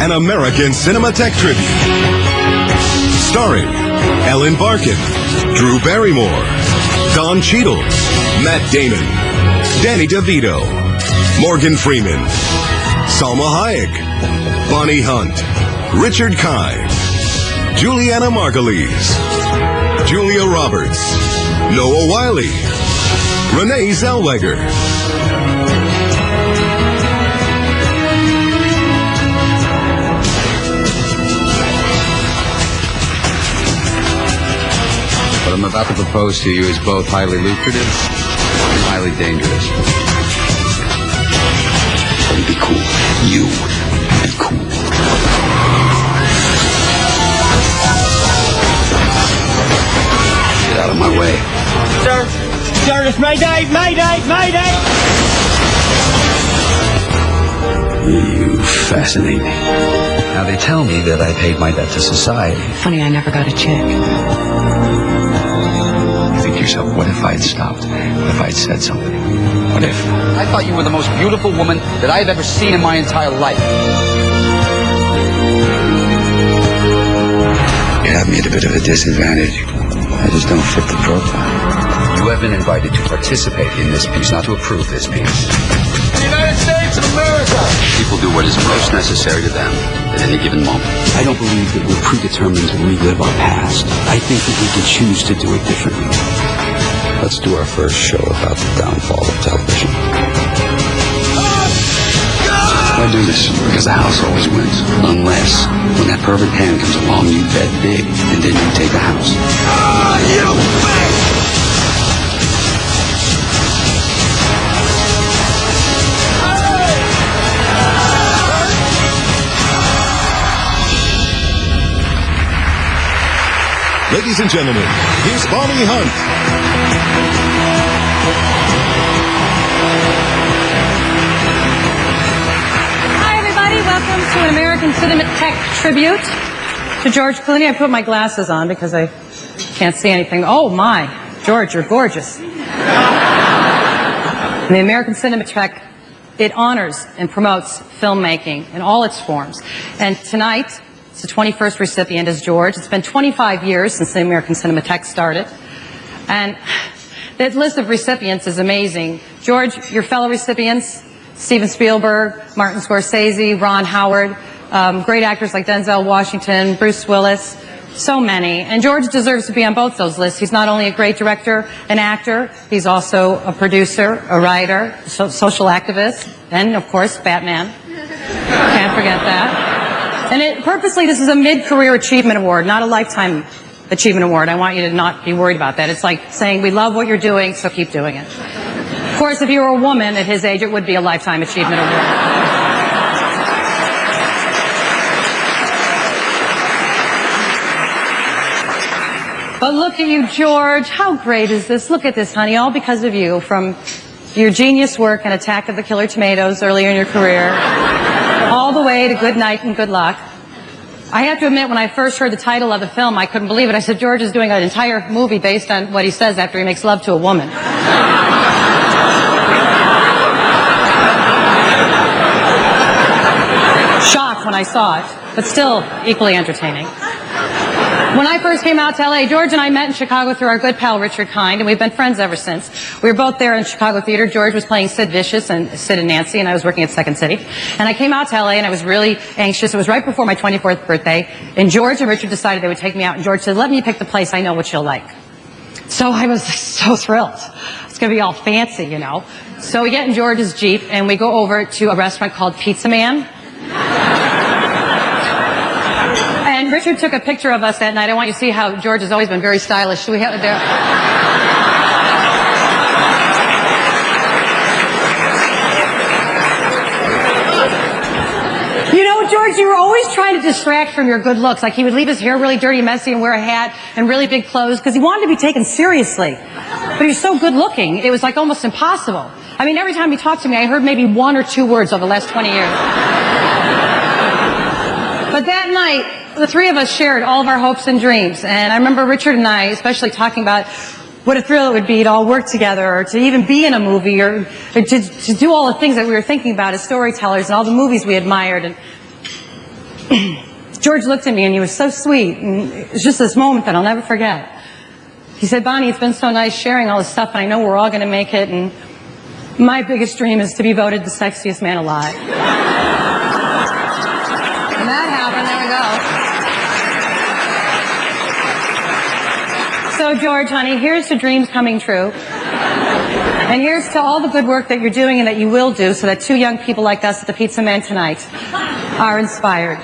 an American Cinematheque tribute. Starring Ellen Barkin, Drew Barrymore, Don Cheadle, Matt Damon, Danny DeVito, Morgan Freeman, Salma Hayek, Bonnie Hunt, Richard Kind, Juliana Margulies, Julia Roberts, Noah Wiley, Renee Zellweger. What I'm about to propose to you is both highly lucrative and highly dangerous. Be cool. You be cool. Get out of my way. Sir, it's Mayday, Mayday, Mayday! You fascinate me. Now they tell me that I paid my debt to society. Funny, I never got a check. You think to yourself, what if I had stopped? What if I had said something? What if? I thought you were the most beautiful woman that I've ever seen in my entire life. You have me at a bit of a disadvantage. I just don't fit the profile. You have been invited to participate in this piece, not to approve this piece. The United States of America! People do what is most necessary to them at any given moment. I don't believe that we're predetermined to relive our past. I think that we can choose to do it differently. Let's do our first show about the downfall of television. I do this because the house always wins. Unless, when that perfect hand comes along, you bet big, and then you take the house. You bet! Ladies and gentlemen, here's Bonnie Hunt. Hi, everybody. Welcome to an American Cinematheque tribute to George Clooney. I put my glasses on because I can't see anything. Oh, my. George, you're gorgeous. The American Cinematheque, it honors and promotes filmmaking in all its forms. And tonight, it's the 21st recipient is George. It's been 25 years since the American Cinematheque started. And that list of recipients is amazing. George, your fellow recipients, Steven Spielberg, Martin Scorsese, Ron Howard, great actors like Denzel Washington, Bruce Willis, so many. And George deserves to be on both those lists. He's not only a great director and actor, he's also a producer, a writer, social activist, and of course, Batman. Can't forget that. And purposely, this is a mid-career achievement award, not a lifetime achievement award. I want you to not be worried about that. It's like saying, we love what you're doing, so keep doing it. Of course, if you were a woman at his age, it would be a lifetime achievement award. But look at you, George. How great is this? Look at this, honey, all because of you. From your genius work in Attack of the Killer Tomatoes earlier in your career, all the way to Good Night and Good Luck. I have to admit, when I first heard the title of the film, I couldn't believe it. I said, George is doing an entire movie based on what he says after he makes love to a woman. Shocked when I saw it, but still equally entertaining. When I first came out to LA, George and I met in Chicago through our good pal Richard Kind, and we've been friends ever since. We were both there in Chicago theater. George was playing Sid Vicious and Sid and Nancy, and I was working at Second City. And I came out to LA, and I was really anxious. It was right before my 24th birthday, and George and Richard decided they would take me out, and George said, let me pick the place. I know what you'll like. So I was so thrilled. It's going to be all fancy, you know. So we get in George's Jeep, and we go over to a restaurant called Pizza Man. And Richard took a picture of us that night. I want you to see how George has always been very stylish. Should we have there? You know, George, you were always trying to distract from your good looks. Like he would leave his hair really dirty and messy and wear a hat and really big clothes because he wanted to be taken seriously. But he was so good looking, it was like almost impossible. I mean, every time he talked to me, I heard maybe 1 or 2 words over the last 20 years. But that night, the three of us shared all of our hopes and dreams. And I remember Richard and I especially talking about what a thrill it would be to all work together or to even be in a movie or to do all the things that we were thinking about as storytellers and all the movies we admired. And George looked at me and he was so sweet, and it was just this moment that I'll never forget. He said, Bonnie, it's been so nice sharing all this stuff, and I know we're all going to make it, and my biggest dream is to be voted the sexiest man alive. And that happened, there we go. So, George, honey, here's to dreams coming true. And here's to all the good work that you're doing and that you will do so that two young people like us at the Pizza Man tonight are inspired.